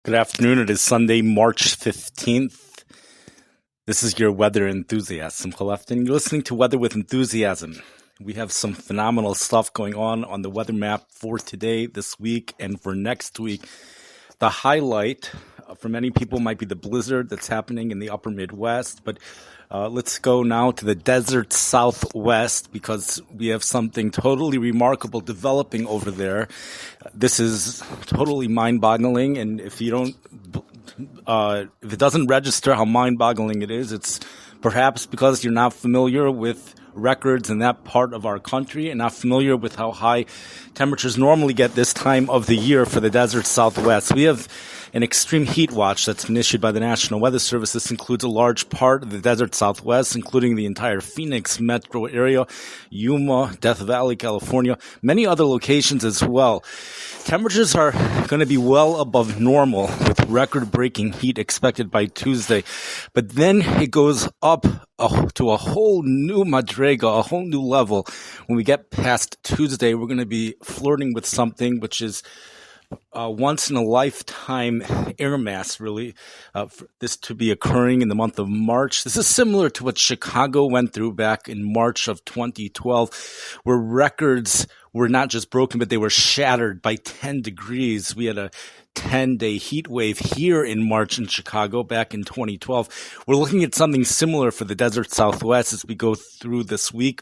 Good afternoon. It is Sunday, March 15th. This is your weather enthusiast, Simcha Lefton. You're listening to Weather with Enthusiasm. We have some phenomenal stuff going on the weather map for today, this week, and for next week. The highlight for many people might be the blizzard that's happening in the upper Midwest, but let's go now to the desert Southwest because we have something totally remarkable developing over there. This is totally mind-boggling, and if it doesn't register how mind-boggling it is, it's perhaps because you're not familiar with records in that part of our country and not familiar with how high temperatures normally get this time of the year for the desert Southwest. We have an extreme heat watch that's been issued by the National Weather Service. This includes a large part of the desert Southwest, including the entire Phoenix metro area, Yuma, Death Valley, California, many other locations as well. Temperatures are going to be well above normal with record-breaking heat expected by Tuesday. But then it goes up to a whole new madrega, a whole new level. When we get past Tuesday, we're going to be flirting with something which is once in a lifetime air mass, really, for this to be occurring in the month of March. This is similar to what Chicago went through back in March of 2012, where records were not just broken, but they were shattered by 10 degrees. We had a 10-day heat wave here in March in Chicago back in 2012. We're looking at something similar for the desert Southwest as we go through this week,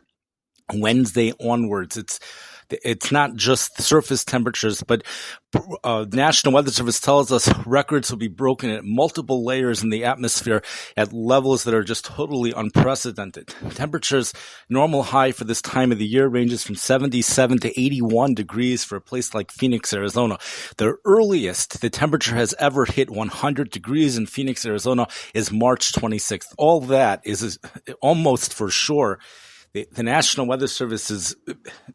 Wednesday onwards. It's not just surface temperatures, but National Weather Service tells us records will be broken at multiple layers in the atmosphere at levels that are just totally unprecedented. Temperatures, normal high for this time of the year ranges from 77 to 81 degrees for a place like Phoenix, Arizona. The earliest the temperature has ever hit 100 degrees in Phoenix, Arizona is March 26th. All that is almost for sure. The National Weather Service is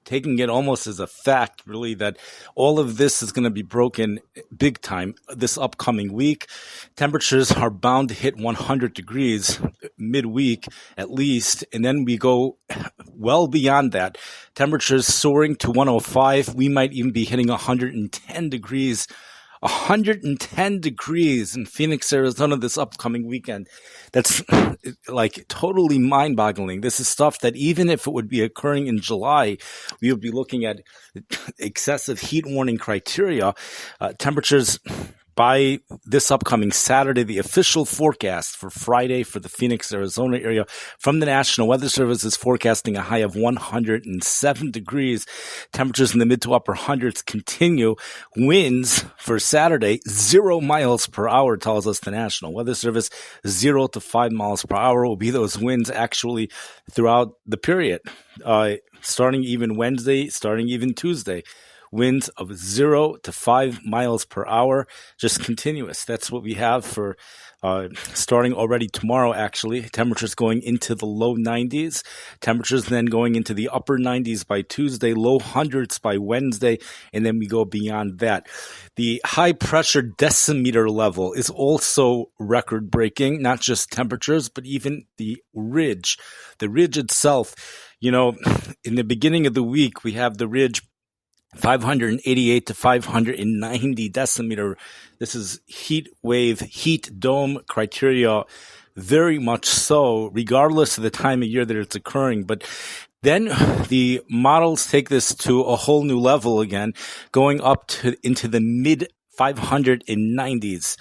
taking it almost as a fact, really, that all of this is going to be broken big time this upcoming week. Temperatures are bound to hit 100 degrees midweek at least, and then we go well beyond that. Temperatures soaring to 105. We might even be hitting 110 degrees. 110 degrees in Phoenix, Arizona this upcoming weekend. That's like totally mind-boggling. This is stuff that even if it would be occurring in July, we would be looking at excessive heat warning criteria. Temperatures by this upcoming Saturday, the official forecast for Friday for the Phoenix, Arizona area from the National Weather Service is forecasting a high of 107 degrees. Temperatures in the mid to upper hundreds continue. Winds for Saturday, 0 miles per hour, tells us the National Weather Service. 0 to 5 miles per hour will be those winds actually throughout the period, starting even Wednesday, starting even Tuesday. Winds of 0 to 5 miles per hour, just continuous. That's what we have for starting already tomorrow, actually. Temperatures going into the low 90s. Temperatures then going into the upper 90s by Tuesday, low hundreds by Wednesday, and then we go beyond that. The high pressure decimeter level is also record breaking, not just temperatures, but even the ridge. The ridge itself, in the beginning of the week, we have the ridge 588 to 590 decimeter. This is heat wave, heat dome criteria, very much so, regardless of the time of year that it's occurring. But then the models take this to a whole new level again, going up into the mid 590s.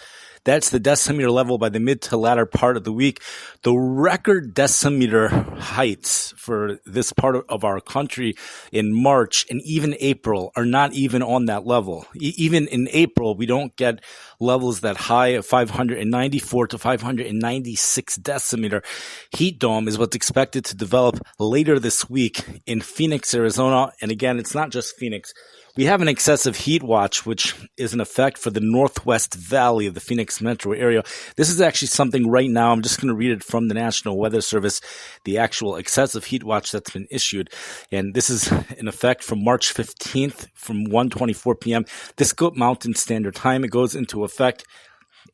That's the decimeter level by the mid to latter part of the week. The record decimeter heights for this part of our country in March and even April are not even on that level. Even in April, we don't get levels that high of 594 to 596 decimeter. Heat dome is what's expected to develop later this week in Phoenix, Arizona. And again, it's not just Phoenix. We have an excessive heat watch, which is in effect for the Northwest Valley of the Phoenix metro area. This is actually something right now. I'm just going to read it from the National Weather Service, the actual excessive heat watch that's been issued. And this is in effect from March 15th from 1:24 p.m. This Mountain Standard Time. It goes into effect.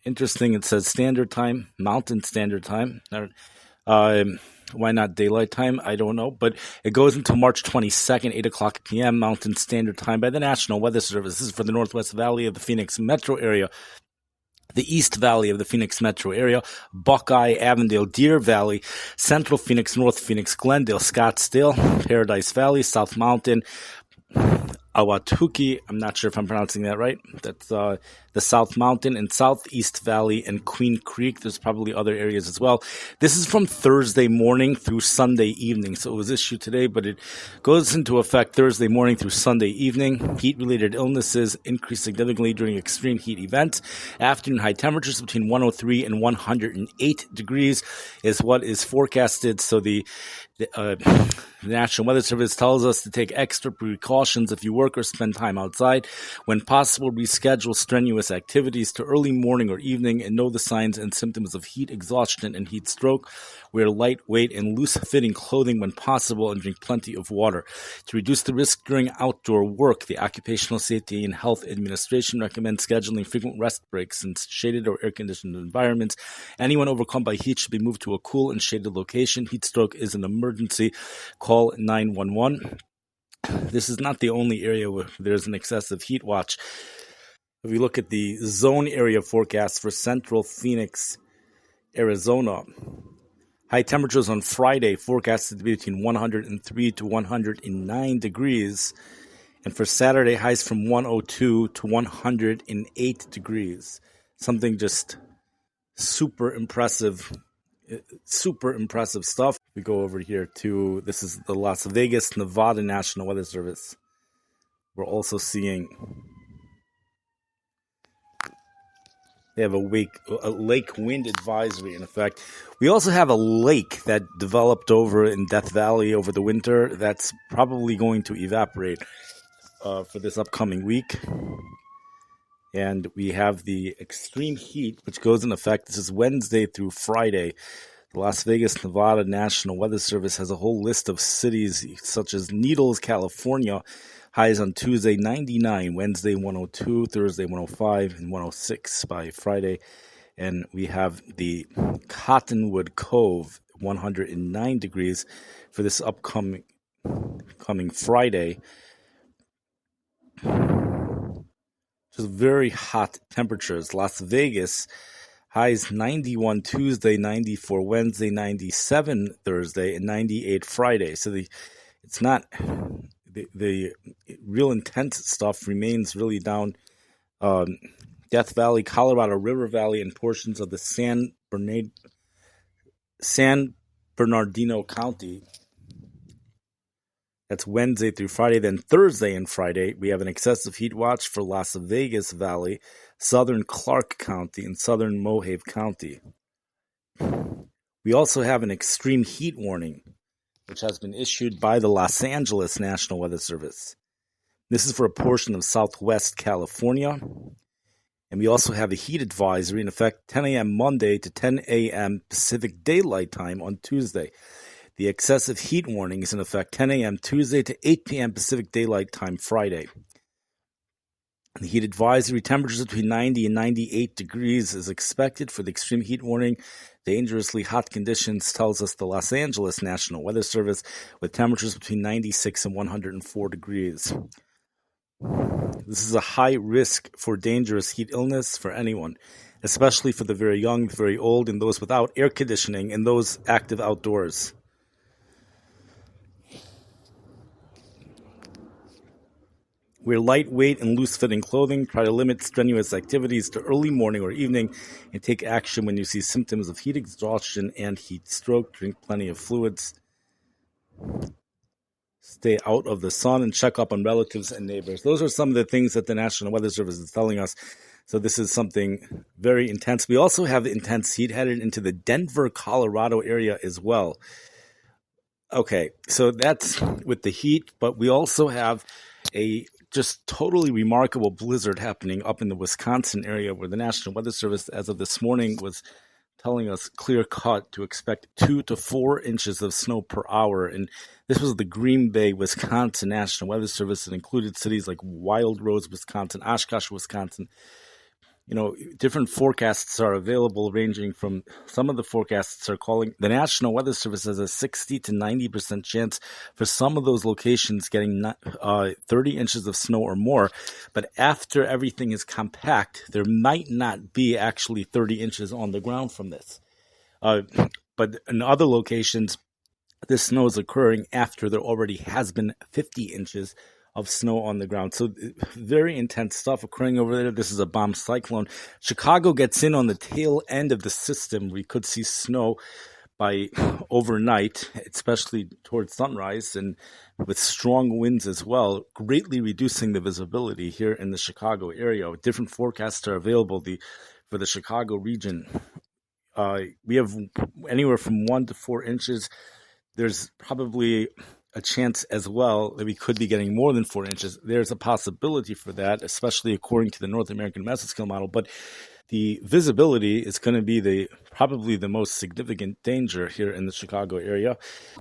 Interesting. It says Standard Time, Mountain Standard Time. Why not daylight time? I don't know. But it goes until March 22nd, 8 o'clock p.m. Mountain Standard Time by the National Weather Service. This is for the Northwest Valley of the Phoenix metro area. the East Valley of the Phoenix metro area, Buckeye, Avondale, Deer Valley, Central Phoenix, North Phoenix, Glendale, Scottsdale, Paradise Valley, South Mountain, Ahwatukee, I'm not sure if I'm pronouncing that right. That's the South Mountain and Southeast Valley and Queen Creek. There's probably other areas as well. This is from Thursday morning through Sunday evening. So it was issued today, but it goes into effect Thursday morning through Sunday evening. Heat-related illnesses increase significantly during extreme heat events. Afternoon high temperatures between 103 and 108 degrees is what is forecasted. So the National Weather Service tells us to take extra precautions if you work or spend time outside. When possible, reschedule strenuous activities to early morning or evening and know the signs and symptoms of heat exhaustion and heat stroke. Wear lightweight and loose-fitting clothing when possible and drink plenty of water. To reduce the risk during outdoor work, the Occupational Safety and Health Administration recommends scheduling frequent rest breaks in shaded or air-conditioned environments. Anyone overcome by heat should be moved to a cool and shaded location. Heat stroke is an emergency. Call 911. This is not the only area where there's an excessive heat watch. If we look at the zone area forecast for Central Phoenix, Arizona, high temperatures on Friday forecasted to be between 103 to 109 degrees. And for Saturday, highs from 102 to 108 degrees. Something just super impressive stuff. We go over here to, this is the Las Vegas, Nevada National Weather Service. We're also seeing they have a lake wind advisory in effect. We also have a lake that developed over in Death Valley over the winter that's probably going to evaporate for this upcoming week. And we have the extreme heat, which goes in effect. This is Wednesday through Friday. The Las Vegas, Nevada National Weather Service has a whole list of cities such as Needles, California. Highs on Tuesday, 99, Wednesday, 102, Thursday, 105, and 106 by Friday. And we have the Cottonwood Cove, 109 degrees for this upcoming Friday. Just very hot temperatures. Las Vegas, highs 91 Tuesday, 94 Wednesday, 97 Thursday, and 98 Friday. So it's not... The real intense stuff remains really down Death Valley, Colorado River Valley, and portions of the San Bernardino County. That's Wednesday through Friday. Then Thursday and Friday, we have an excessive heat watch for Las Vegas Valley, southern Clark County, and southern Mohave County. We also have an extreme heat warning, which has been issued by the Los Angeles National Weather Service. This is for a portion of southwest California. And we also have a heat advisory in effect 10 a.m. Monday to 10 a.m. Pacific Daylight Time on Tuesday. The excessive heat warning is in effect 10 a.m. Tuesday to 8 p.m. Pacific Daylight Time Friday. The heat advisory, temperatures between 90 and 98 degrees is expected for the extreme heat warning. Dangerously hot conditions, tells us the Los Angeles National Weather Service, with temperatures between 96 and 104 degrees. This is a high risk for dangerous heat illness for anyone, especially for the very young, the very old, and those without air conditioning, and those active outdoors. Wear lightweight and loose-fitting clothing. Try to limit strenuous activities to early morning or evening, and take action when you see symptoms of heat exhaustion and heat stroke. Drink plenty of fluids. Stay out of the sun and check up on relatives and neighbors. Those are some of the things that the National Weather Service is telling us. So this is something very intense. We also have intense heat headed into the Denver, Colorado area as well. Okay, so that's with the heat, but we also have a just totally remarkable blizzard happening up in the Wisconsin area, where the National Weather Service, as of this morning, was telling us clear cut to expect 2 to 4 inches of snow per hour. And this was the Green Bay, Wisconsin National Weather Service. It included cities like Wild Rose, Wisconsin, Oshkosh, Wisconsin, different forecasts are available, ranging from some of the forecasts are calling the National Weather Service has a 60 to 90% chance for some of those locations getting 30 inches of snow or more. But after everything is compact, there might not be actually 30 inches on the ground from this. But in other locations, this snow is occurring after there already has been 50 inches of snow on the ground. So very intense stuff occurring over there. This is a bomb cyclone. Chicago gets in on the tail end of the system. We could see snow by overnight, especially towards sunrise, and with strong winds as well, greatly reducing the visibility here in the Chicago area. Different forecasts are available for the Chicago region. We have anywhere from 1 to 4 inches. There's probably a chance as well that we could be getting more than 4 inches. There's a possibility for that, especially according to the North American Mesoscale model. But the visibility is going to be probably the most significant danger here in the Chicago area.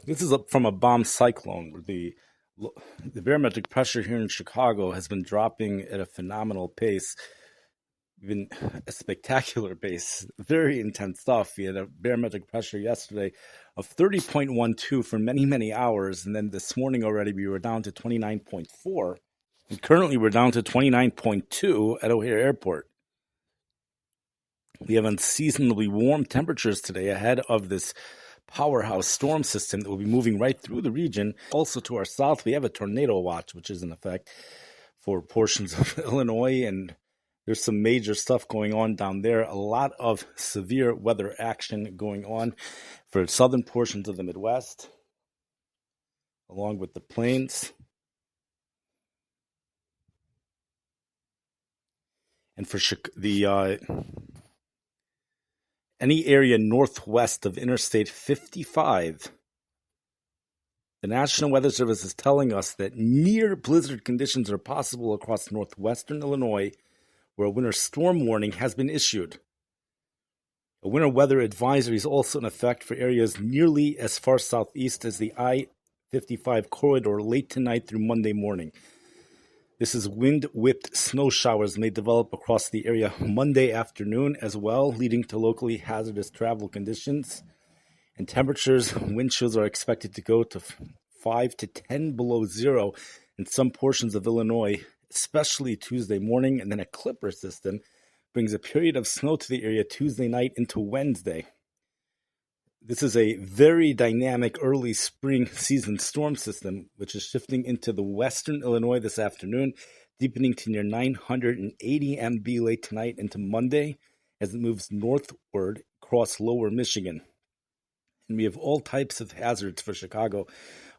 This is from a bomb cyclone. The barometric pressure here in Chicago has been dropping at a phenomenal pace. Even a spectacular pace, very intense stuff. We had a barometric pressure yesterday of 30.12 for many, many hours. And then this morning already, we were down to 29.4. And currently, we're down to 29.2 at O'Hare Airport. We have unseasonably warm temperatures today ahead of this powerhouse storm system that will be moving right through the region. Also to our south, we have a tornado watch, which is in effect for portions of Illinois, and there's some major stuff going on down there. A lot of severe weather action going on for southern portions of the Midwest, along with the plains. And for any area northwest of Interstate 55, the National Weather Service is telling us that near blizzard conditions are possible across northwestern Illinois, where a winter storm warning has been issued. A winter weather advisory is also in effect for areas nearly as far southeast as the I-55 corridor late tonight through Monday morning. This is wind-whipped snow showers may develop across the area Monday afternoon as well, leading to locally hazardous travel conditions. And temperatures, wind chills are expected to go to 5 to 10 below zero in some portions of Illinois, especially Tuesday morning. And then a clipper system brings a period of snow to the area Tuesday night into Wednesday. This is a very dynamic early spring season storm system, which is shifting into the western Illinois this afternoon, deepening to near 980 MB late tonight into Monday as it moves northward across lower Michigan. And we have all types of hazards for Chicago.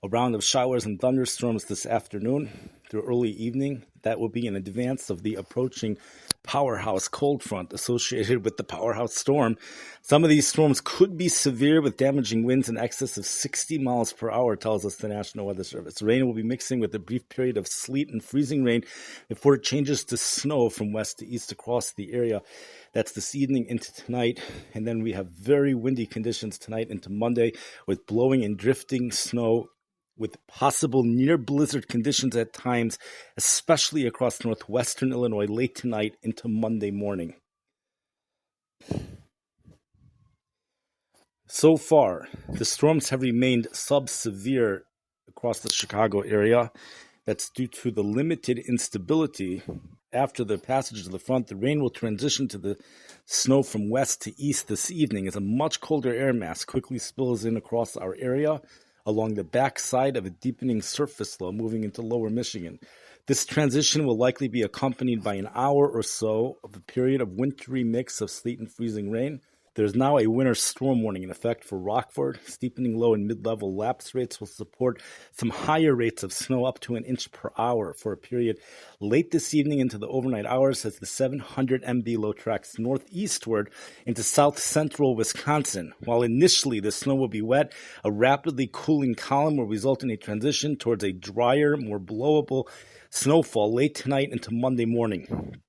A round of showers and thunderstorms this afternoon through early evening. That will be in advance of the approaching powerhouse cold front associated with the powerhouse storm. Some of these storms could be severe with damaging winds in excess of 60 miles per hour, tells us the National Weather Service. Rain will be mixing with a brief period of sleet and freezing rain before it changes to snow from west to east across the area. That's this evening into tonight. And then we have very windy conditions tonight into Monday with blowing and drifting snow, with possible near blizzard conditions at times, especially across northwestern Illinois late tonight into Monday morning. So far, the storms have remained sub-severe across the Chicago area. That's due to the limited instability. After the passage of the front, the rain will transition to the snow from west to east this evening as a much colder air mass quickly spills in across our area, along the backside of a deepening surface low moving into lower Michigan. This transition will likely be accompanied by an hour or so of a period of wintry mix of sleet and freezing rain. There's now a winter storm warning in effect for Rockford. Steepening low and mid-level lapse rates will support some higher rates of snow up to an inch per hour for a period late this evening into the overnight hours as the 700 MB low tracks northeastward into south-central Wisconsin. While initially the snow will be wet, a rapidly cooling column will result in a transition towards a drier, more blowable snowfall late tonight into Monday morning.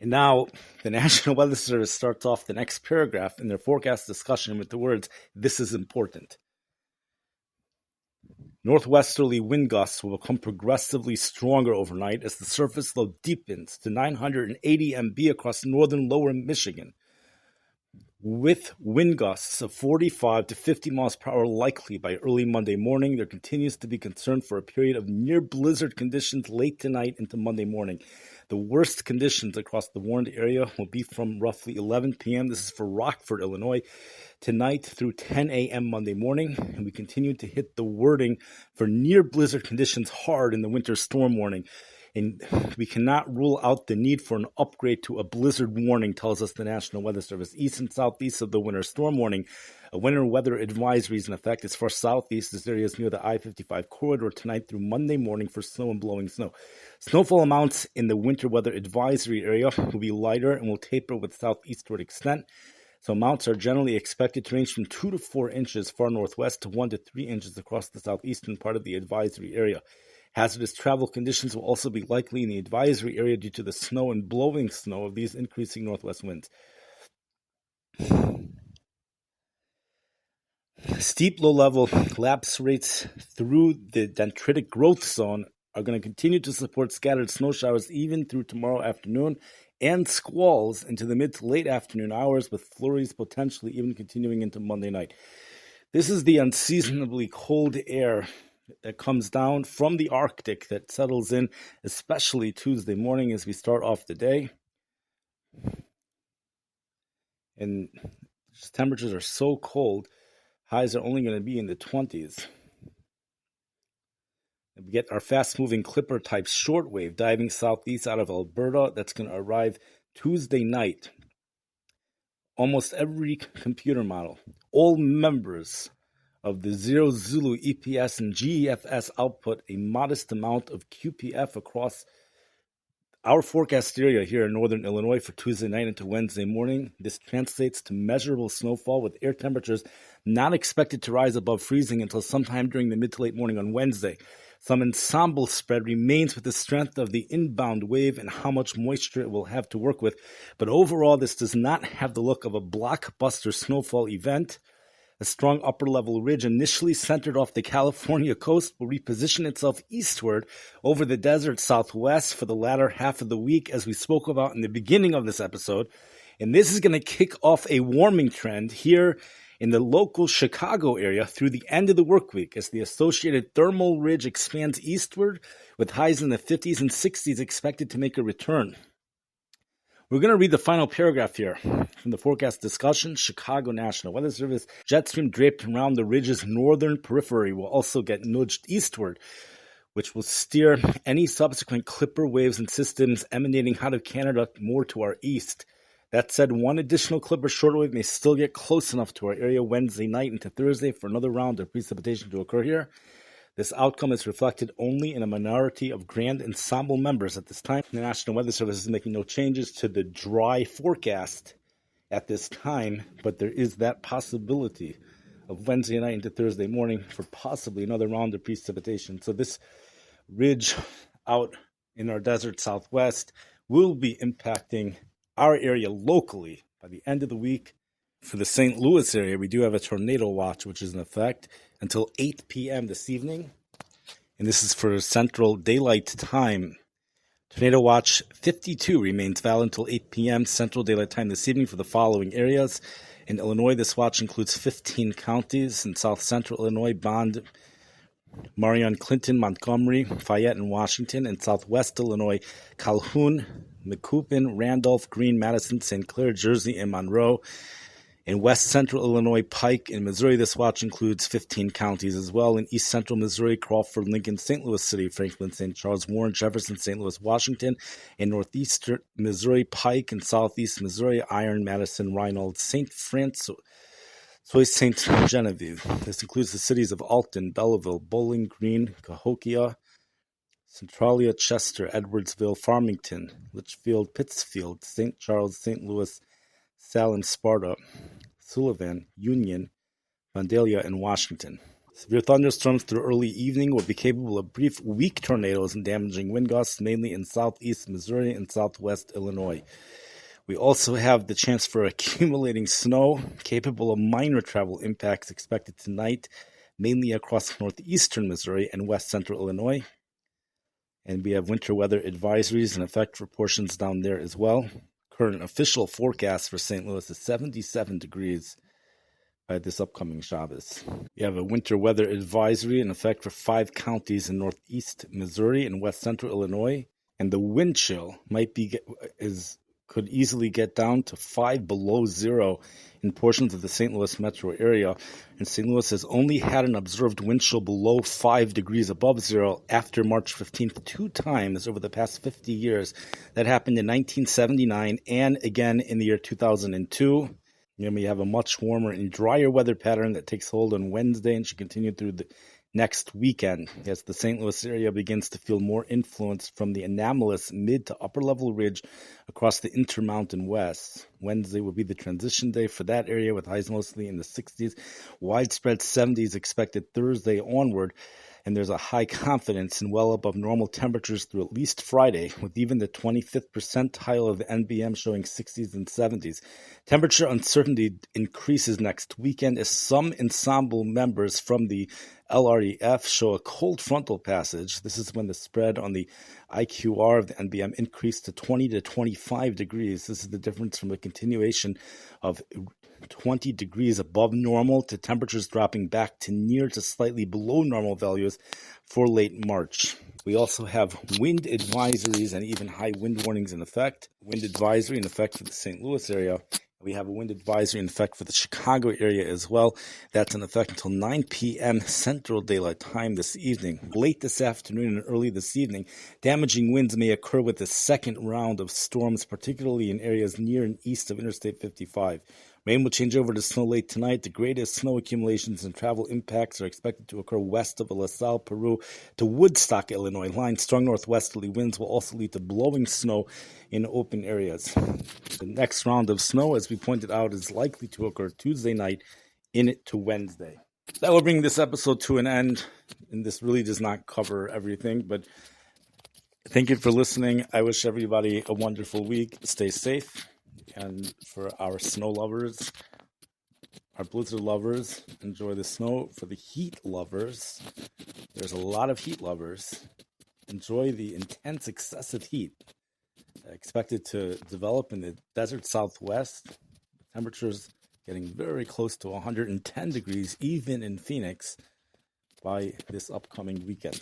And now the National Weather Service starts off the next paragraph in their forecast discussion with the words, "This is important." Northwesterly wind gusts will become progressively stronger overnight as the surface low deepens to 980 MB across northern lower Michigan, with wind gusts of 45 to 50 miles per hour likely by early Monday morning. There continues to be concern for a period of near blizzard conditions late tonight into Monday morning. The worst conditions across the warned area will be from roughly 11 p.m. This is for Rockford, Illinois, tonight through 10 a.m. Monday morning, and we continue to hit the wording for near blizzard conditions hard in the winter storm warning. And we cannot rule out the need for an upgrade to a blizzard warning, tells us the National Weather Service. East and southeast of the winter storm warning, a winter weather advisory is in effect. As far southeast, this area is near the I-55 corridor tonight through Monday morning for snow and blowing snow. Snowfall amounts in the winter weather advisory area will be lighter and will taper with southeastward extent. So amounts are generally expected to range from 2 to 4 inches far northwest to 1 to 3 inches across the southeastern part of the advisory area. Hazardous travel conditions will also be likely in the advisory area due to the snow and blowing snow of these increasing northwest winds. Steep low-level lapse rates through the dendritic growth zone are going to continue to support scattered snow showers even through tomorrow afternoon and squalls into the mid to late afternoon hours, with flurries potentially even continuing into Monday night. This is the unseasonably cold air that comes down from the Arctic that settles in, especially Tuesday morning as we start off the day. And temperatures are so cold, highs are only going to be in the 20s. And we get our fast-moving Clipper-type shortwave diving southeast out of Alberta. That's going to arrive Tuesday night. Almost every computer model, all members of the Zero Zulu EPS and GEFS output a modest amount of QPF across our forecast area here in northern Illinois for Tuesday night into Wednesday morning. This translates to measurable snowfall, with air temperatures not expected to rise above freezing until sometime during the mid to late morning on Wednesday. Some ensemble spread remains with the strength of the inbound wave and how much moisture it will have to work with, but overall this does not have the look of a blockbuster snowfall event. A strong upper-level ridge initially centered off the California coast will reposition itself eastward over the desert southwest for the latter half of the week, as we spoke about in the beginning of this episode. And this is going to kick off a warming trend here in the local Chicago area through the end of the work week as the associated thermal ridge expands eastward, with highs in the 50s and 60s expected to make a return. We're going to read the final paragraph here from the forecast discussion. Chicago National Weather Service. Jet stream draped around the ridge's northern periphery will also get nudged eastward, which will steer any subsequent Clipper waves and systems emanating out of Canada more to our east. That said, one additional Clipper shortwave may still get close enough to our area Wednesday night into Thursday for another round of precipitation to occur here. This outcome is reflected only in a minority of Grand Ensemble members at this time. The National Weather Service is making no changes to the dry forecast at this time, but there is that possibility of Wednesday night into Thursday morning for possibly another round of precipitation. So this ridge out in our desert southwest will be impacting our area locally by the end of the week. For the St. Louis area, we do have a tornado watch, which is in effect until 8 p.m. this evening. And this is for Central Daylight Time. Tornado Watch 52 remains valid until 8 p.m. Central Daylight Time this evening for the following areas. In Illinois, this watch includes 15 counties. In South Central Illinois, Bond, Marion, Clinton, Montgomery, Fayette, and Washington. In Southwest Illinois, Calhoun, Macoupin, Randolph, Greene, Madison, St. Clair, Jersey, and Monroe. In West Central Illinois, Pike, and Missouri, this watch includes 15 counties as well. In East Central Missouri, Crawford, Lincoln, St. Louis City, Franklin, St. Charles, Warren, Jefferson, St. Louis, Washington. In Northeastern Missouri, Pike. In Southeast Missouri, Iron, Madison, Reinhold, St. Francois, St. Genevieve. This includes the cities of Alton, Belleville, Bowling Green, Cahokia, Centralia, Chester, Edwardsville, Farmington, Litchfield, Pittsfield, St. Charles, St. Louis, Salem, Sparta, Sullivan, Union, Vandalia, and Washington. Severe thunderstorms through early evening will be capable of brief, weak tornadoes and damaging wind gusts, mainly in southeast Missouri and southwest Illinois. We also have the chance for accumulating snow, capable of minor travel impacts expected tonight, mainly across northeastern Missouri and west central Illinois. And we have winter weather advisories in effect for portions down there as well. Current official forecast for St. Louis is 77 degrees by this upcoming Shabbos. We have a winter weather advisory in effect for 5 counties in northeast Missouri and west central Illinois. And the wind chill could easily get down to 5 below zero in portions of the St. Louis metro area. And St. Louis has only had an observed wind chill below 5 degrees above zero after March 15th 2 times over the past 50 years. That happened in 1979 and again in the year 2002. And we have a much warmer and drier weather pattern that takes hold on Wednesday and should continue through the next weekend as the St. Louis area begins to feel more influence from the anomalous mid to upper level ridge across the Intermountain West. Wednesday will be the transition day for that area with highs mostly in the 60s. Widespread 70s expected Thursday onward. And there's a high confidence in well above normal temperatures through at least Friday, with even the 25th percentile of the NBM showing 60s and 70s. Temperature uncertainty increases next weekend as some ensemble members from the LREF show a cold frontal passage. This is when the spread on the IQR of the NBM increased to 20 to 25 degrees. This is the difference from a continuation of 20 degrees above normal to temperatures dropping back to near to slightly below normal values for late March. We also have wind advisories and even high wind warnings in effect. Wind advisory in effect for the St. Louis area. We have a wind advisory in effect for the Chicago area as well. That's in effect until 9 p.m. Central Daylight Time this evening. Late this afternoon and early this evening, damaging winds may occur with the second round of storms, particularly in areas near and east of Interstate 55. Rain will change over to snow late tonight. The greatest snow accumulations and travel impacts are expected to occur west of LaSalle, Peru to Woodstock, Illinois. Strong northwesterly winds will also lead to blowing snow in open areas. The next round of snow, as we pointed out, is likely to occur Tuesday night into Wednesday. That will bring this episode to an end, and this really does not cover everything, but thank you for listening. I wish everybody a wonderful week. Stay safe. And for our snow lovers, our blizzard lovers, enjoy the snow. For the heat lovers, there's a lot of heat lovers. Enjoy the intense, excessive heat expected to develop in the desert southwest. Temperatures getting very close to 110 degrees, even in Phoenix, by this upcoming weekend.